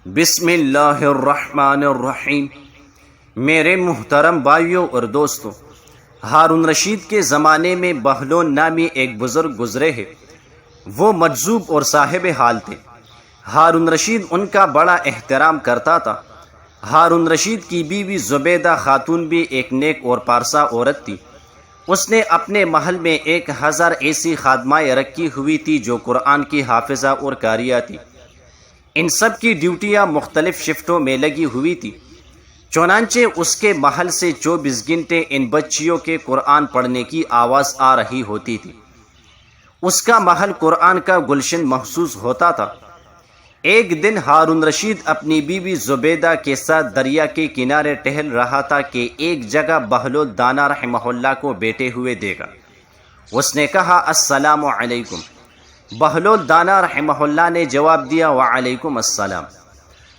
بسم اللہ الرحمن الرحیم۔ میرے محترم بھائیوں اور دوستوں، ہارون رشید کے زمانے میں بہلول نامی ایک بزرگ گزرے ہیں۔ وہ مجذوب اور صاحب حال تھے۔ ہارون رشید ان کا بڑا احترام کرتا تھا۔ ہارون رشید کی بیوی زبیدہ خاتون بھی ایک نیک اور پارسا عورت تھی۔ اس نے اپنے محل میں 1000 ایسی خادمائیں رکھی ہوئی تھی جو قرآن کی حافظہ اور قاریہ تھی۔ ان سب کی ڈیوٹیاں مختلف شفٹوں میں لگی ہوئی تھی۔ چنانچہ اس کے محل سے 24 گھنٹے ان بچیوں کے قرآن پڑھنے کی آواز آ رہی ہوتی تھی۔ اس کا محل قرآن کا گلشن محسوس ہوتا تھا۔ ایک دن ہارون رشید اپنی بیوی زبیدہ کے ساتھ دریا کے کنارے ٹہل رہا تھا کہ ایک جگہ بہلول دانا رحمہ اللہ کو بیٹھے ہوئے دیکھا۔ اس نے کہا، السلام علیکم۔ بہلول دانا رحمہ اللہ نے جواب دیا، وعلیکم السلام۔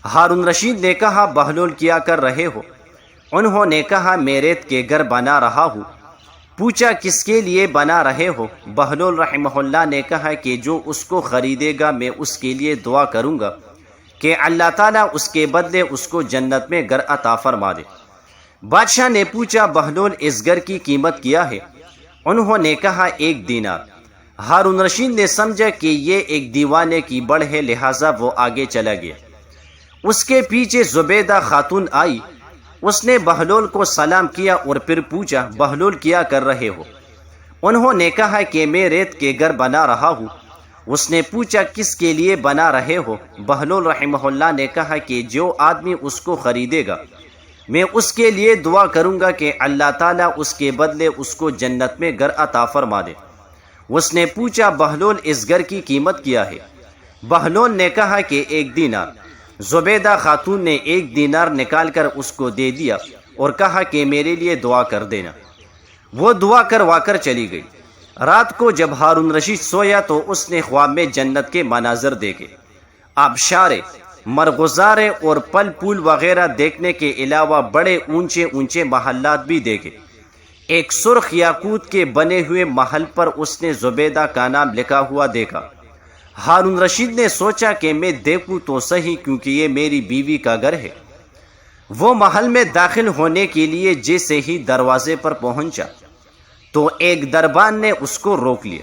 ہارون رشید نے کہا، بہلول کیا کر رہے ہو؟ انہوں نے کہا، میں ریت کے گھر بنا رہا ہوں۔ پوچھا، کس کے لیے بنا رہے ہو؟ بہلول رحمہ اللہ نے کہا کہ جو اس کو خریدے گا میں اس کے لیے دعا کروں گا کہ اللہ تعالیٰ اس کے بدلے اس کو جنت میں گھر عطا فرما دے۔ بادشاہ نے پوچھا، بہلول اس گھر کی قیمت کیا ہے؟ انہوں نے کہا، 1 دینار۔ ہارون رشید نے سمجھا کہ یہ ایک دیوانے کی بڑھ ہے، لہٰذا وہ آگے چلا گیا۔ اس کے پیچھے زبیدہ خاتون آئی۔ اس نے بہلول کو سلام کیا اور پھر پوچھا، بہلول کیا کر رہے ہو؟ انہوں نے کہا کہ میں ریت کے گھر بنا رہا ہوں۔ اس نے پوچھا، کس کے لیے بنا رہے ہو؟ بہلول رحمہ اللہ نے کہا کہ جو آدمی اس کو خریدے گا میں اس کے لیے دعا کروں گا کہ اللہ تعالیٰ اس کے بدلے اس کو جنت میں گھر عطا فرما دے۔ اس نے پوچھا، بہلول اس گھر کی قیمت کیا ہے؟ بہلول نے کہا کہ 1 دینار۔ زبیدہ خاتون نے 1 دینار نکال کر اس کو دے دیا اور کہا کہ میرے لیے دعا کر دینا۔ وہ دعا کروا کر چلی گئی۔ رات کو جب ہارون رشید سویا تو اس نے خواب میں جنت کے مناظر دیکھے۔ آبشارے، مرغزارے اور پل پول وغیرہ دیکھنے کے علاوہ بڑے اونچے اونچے محلات بھی دیکھے۔ ایک سرخ یاقوت کے بنے ہوئے محل پر اس نے زبیدہ کا نام لکھا ہوا دیکھا۔ ہارون رشید نے سوچا کہ میں دیکھوں تو صحیح، کیونکہ یہ میری بیوی کا گھر ہے۔ وہ محل میں داخل ہونے کے لیے جیسے ہی دروازے پر پہنچا تو ایک دربان نے اس کو روک لیا۔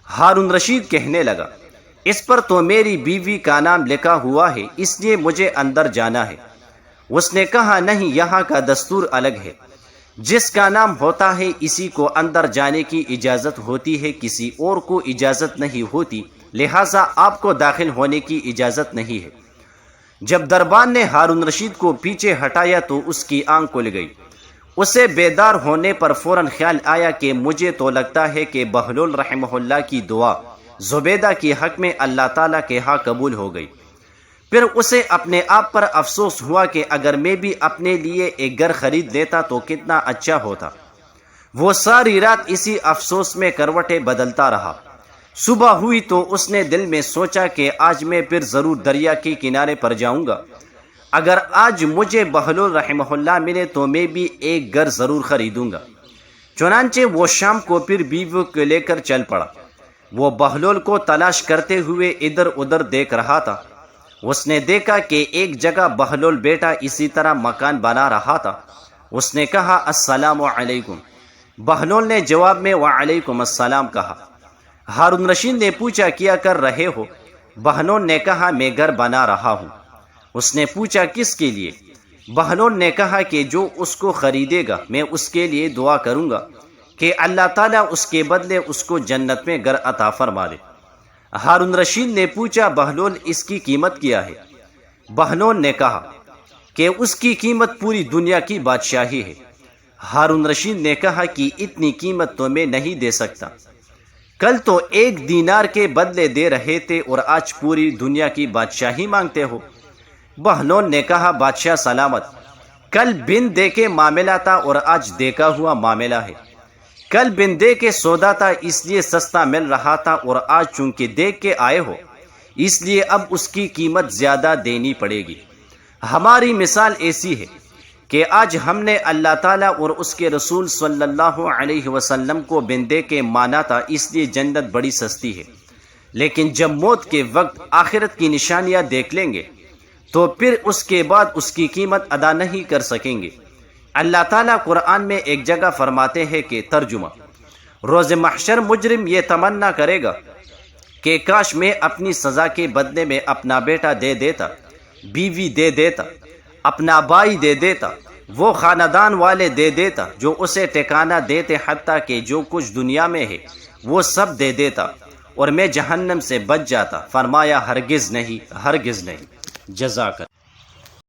ہارون رشید کہنے لگا، اس پر تو میری بیوی کا نام لکھا ہوا ہے، اس لیے مجھے اندر جانا ہے۔ اس نے کہا، نہیں، یہاں کا دستور الگ ہے۔ جس کا نام ہوتا ہے اسی کو اندر جانے کی اجازت ہوتی ہے، کسی اور کو اجازت نہیں ہوتی، لہٰذا آپ کو داخل ہونے کی اجازت نہیں ہے۔ جب دربان نے ہارون رشید کو پیچھے ہٹایا تو اس کی آنکھ کھل گئی۔ اسے بیدار ہونے پر فوراً خیال آیا کہ مجھے تو لگتا ہے کہ بہلول رحمہ اللہ کی دعا زبیدہ کی حق میں اللہ تعالیٰ کے ہاں قبول ہو گئی۔ پھر اسے اپنے آپ پر افسوس ہوا کہ اگر میں بھی اپنے لیے ایک گھر خرید لیتا تو کتنا اچھا ہوتا۔ وہ ساری رات اسی افسوس میں کروٹیں بدلتا رہا۔ صبح ہوئی تو اس نے دل میں سوچا کہ آج میں پھر ضرور دریا کے کنارے پر جاؤں گا۔ اگر آج مجھے بہلول رحمہ اللہ ملے تو میں بھی ایک گھر ضرور خریدوں گا۔ چنانچہ وہ شام کو پھر بیوی کو لے کر چل پڑا۔ وہ بہلول کو تلاش کرتے ہوئے ادھر ادھر دیکھ رہا تھا۔ اس نے دیکھا کہ ایک جگہ بہلول بیٹا اسی طرح مکان بنا رہا تھا۔ اس نے کہا، السلام علیکم۔ بہلول نے جواب میں وعلیکم السلام کہا۔ ہارون رشید نے پوچھا، کیا کر رہے ہو؟ بہلول نے کہا، میں گھر بنا رہا ہوں۔ اس نے پوچھا، کس کے لیے؟ بہلول نے کہا کہ جو اس کو خریدے گا میں اس کے لیے دعا کروں گا کہ اللہ تعالیٰ اس کے بدلے اس کو جنت میں گھر عطا فرما دے۔ ہارون رشید نے پوچھا، بہلول اس کی قیمت کیا ہے؟ بہلول نے کہا کہ اس کی قیمت پوری دنیا کی بادشاہی ہے۔ ہارون رشید نے کہا کہ اتنی قیمت تو میں نہیں دے سکتا۔ کل تو 1 دینار کے بدلے دے رہے تھے اور آج پوری دنیا کی بادشاہی مانگتے ہو۔ بہلول نے کہا، بادشاہ سلامت، کل بن دے کے معاملہ تھا اور آج دیکھا ہوا معاملہ ہے۔ کل بن دے کے سودا تھا اس لیے سستا مل رہا تھا، اور آج چونکہ دیکھ کے آئے ہو اس لیے اب اس کی قیمت زیادہ دینی پڑے گی۔ ہماری مثال ایسی ہے کہ آج ہم نے اللہ تعالیٰ اور اس کے رسول صلی اللہ علیہ وسلم کو بن دے کے مانا تھا، اس لیے جنت بڑی سستی ہے، لیکن جب موت کے وقت آخرت کی نشانیاں دیکھ لیں گے تو پھر اس کے بعد اس کی قیمت ادا نہیں کر سکیں گے۔ اللہ تعالیٰ قرآن میں ایک جگہ فرماتے ہیں کہ ترجمہ، روز محشر مجرم یہ تمنا کرے گا کہ کاش میں اپنی سزا کے بدلے میں اپنا بیٹا دے دیتا، بیوی دے دیتا، اپنا بھائی دے دیتا، وہ خاندان والے دے دیتا جو اسے ٹھکانہ دیتے، حتیٰ کہ جو کچھ دنیا میں ہے وہ سب دے دیتا، اور میں جہنم سے بچ جاتا۔ فرمایا ہرگز نہیں، ہرگز نہیں۔ جزاک اللہ۔